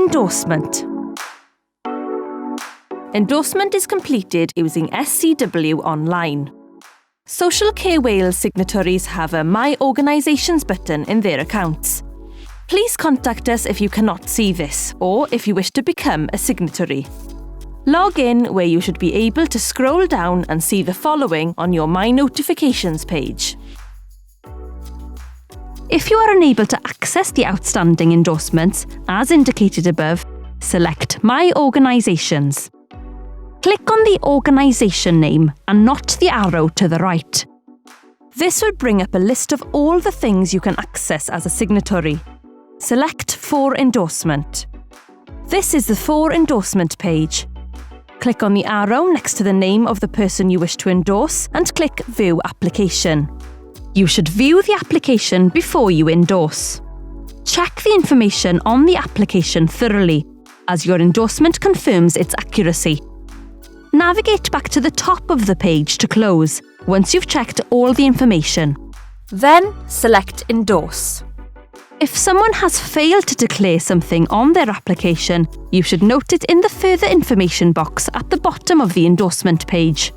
Endorsement. Endorsement is completed using SCW Online. Social Care Wales signatories have a My Organisations button in their accounts. Please contact us if you cannot see this or if you wish to become a signatory. Log in where you should be able to scroll down and see the following on your My Notifications page. If you are unable to access the outstanding endorsements, as indicated above, select My Organisations. Click on the organisation name and not the arrow to the right. This will bring up a list of all the things you can access as a signatory. Select For Endorsement. This is the For Endorsement page. Click on the arrow next to the name of the person you wish to endorse and click View Application. You should view the application before you endorse. Check the information on the application thoroughly, as your endorsement confirms its accuracy. Navigate back to the top of the page to close, once you've checked all the information. Then select Endorse. If someone has failed to declare something on their application, you should note it in the Further Information box at the bottom of the endorsement page.